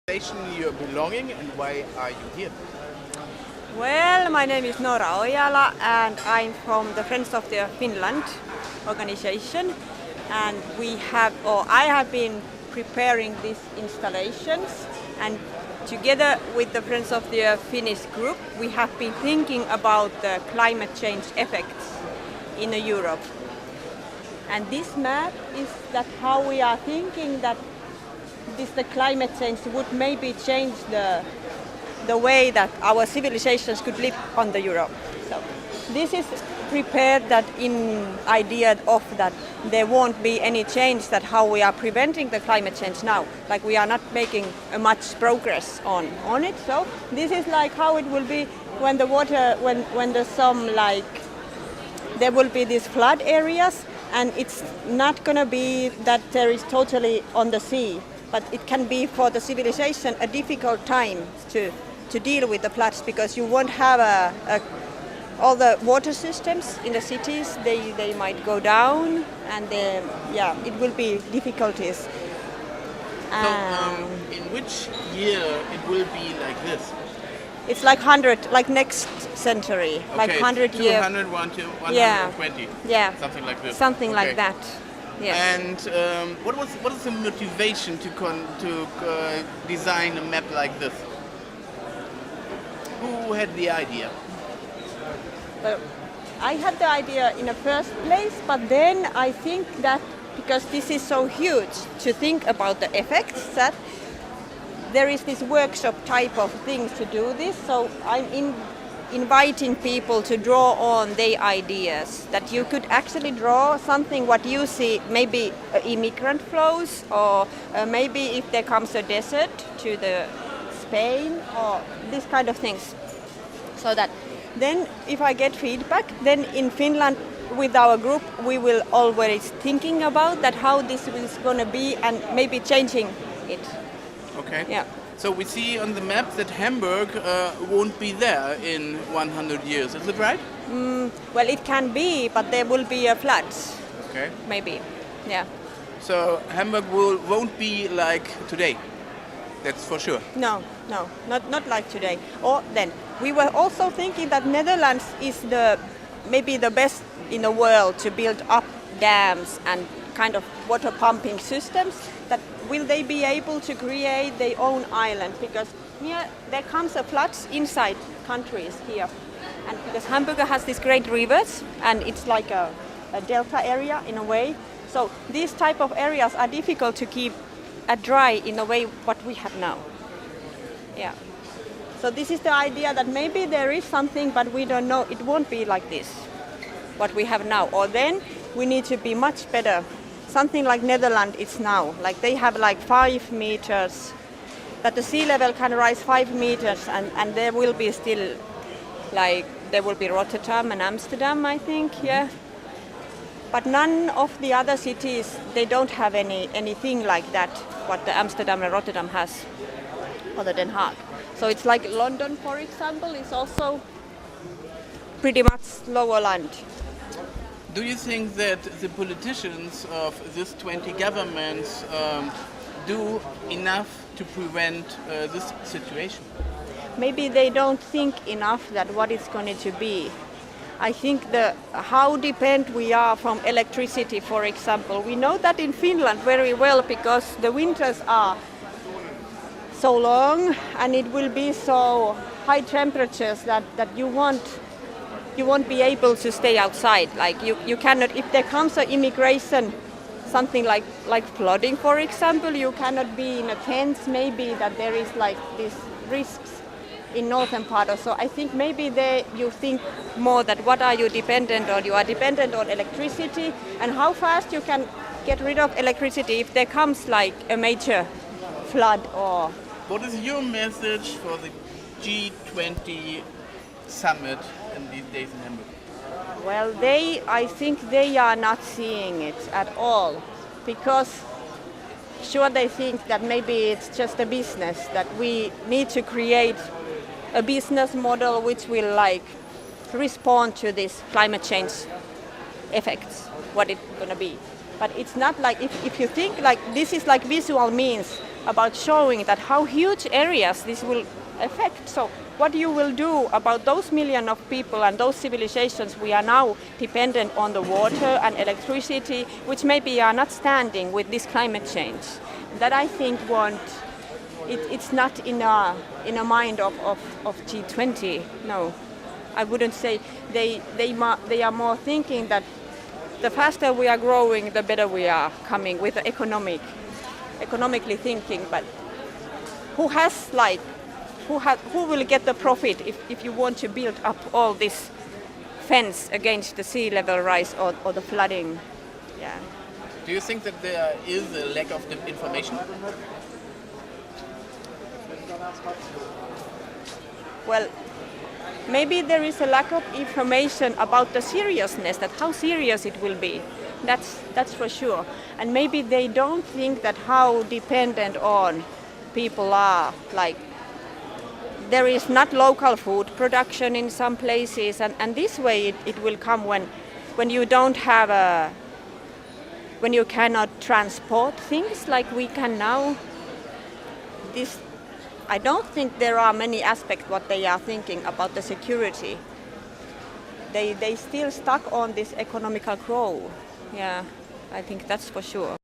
Station you're belonging and why are you here? Well, my name is Nora Ojala and I'm from the Friends of the Finland organization, and I have been preparing these installations, and together with the Friends of the Finnish group we have been thinking about the climate change effects in Europe. And this map is that how we are thinking that the climate change would maybe change the way that our civilizations could live on the Europe. So this is prepared that in idea of that there won't be any change, that how we are preventing the climate change now. Like we are not making much progress on it. So this is like how it will be when the water, when there's some there will be these flood areas, and it's not going to be that there is totally on the sea. But it can be for the civilization a difficult time to deal with the floods, because you won't have all the water systems in the cities. They might go down, and it will be difficulties. So in which year it will be like this? It's like 100, like next century, Okay, like 100 years. 200, 120. Yeah. Something like this. Something Okay. like that. Yes. And what is the motivation to design a map like this? Who had the idea? Well, I had the idea in the first place, but then I think that because this is so huge to think about the effects, that there is this workshop type of things to do this. So I'm inviting people to draw on their ideas, that you could actually draw something what you see, maybe immigrant flows, or maybe if there comes a desert to the Spain, or this kind of things. So that then if I get feedback, then in Finland with our group we will always thinking about that how this is going to be, and maybe changing it. Okay. Yeah. So we see on the map that Hamburg won't be there in 100 years. Is it right? Well, it can be, but there will be a floods. Okay. Maybe. Yeah. So Hamburg won't be like today. That's for sure. No, not like today. Or then we were also thinking that Netherlands is maybe the best in the world to build up dams and kind of water pumping systems. That will they be able to create their own island, because here there comes a floods inside countries here, and because Hamburg has these great rivers and it's like a delta area in a way. So these type of areas are difficult to keep dry in a way what we have now. Yeah. So this is the idea that maybe there is something, but we don't know. It won't be like this, what we have now. Or then we need to be much better. Something like Netherlands is now. Like they have like 5 meters, that the sea level can rise 5 meters, and there will be still there will be Rotterdam and Amsterdam, I think, yeah. But none of the other cities, they don't have anything like that, what the Amsterdam and Rotterdam has, or the Den Haag. So it's like London, for example, is also pretty much lower land. Do you think that the politicians of these 20 governments do enough to prevent this situation? Maybe they don't think enough that what it's going to be. I think how dependent we are from electricity, for example. We know that in Finland very well, because the winters are so long and it will be so high temperatures that you won't be able to stay outside. Like you cannot, if there comes an immigration, something like flooding, for example, you cannot be in a tent. Maybe that there is like these risks in northern part. So I think maybe you think more that what are you dependent on? You are dependent on electricity, and how fast you can get rid of electricity if there comes like a major flood. Or what is your message for the G20 summit in these days in Hamburg? Well, I think they are not seeing it at all, because sure they think that maybe it's just a business, that we need to create a business model which will respond to this climate change effects, what it's going to be. But it's not like, if you think like this is like visual means about showing that how huge areas this will affect. So what you will do about those millions of people and those civilizations we are now dependent on the water and electricity, which maybe are not standing with this climate change. That I think it's not in a mind of G20. No, I wouldn't say they are more thinking that the faster we are growing, the better we are coming with the economically thinking. But who will get the profit if you want to build up all this fence against the sea level rise or the flooding? Yeah. Do you think that there is a lack of information? Well, maybe there is a lack of information about the seriousness, that how serious it will be. That's for sure. And maybe they don't think that how dependent on people are. Like, there is not local food production in some places, and this way it will come when you don't have when you cannot transport things like we can now. I don't think there are many aspects what they are thinking about the security. They still stuck on this economical growth. Yeah, I think that's for sure.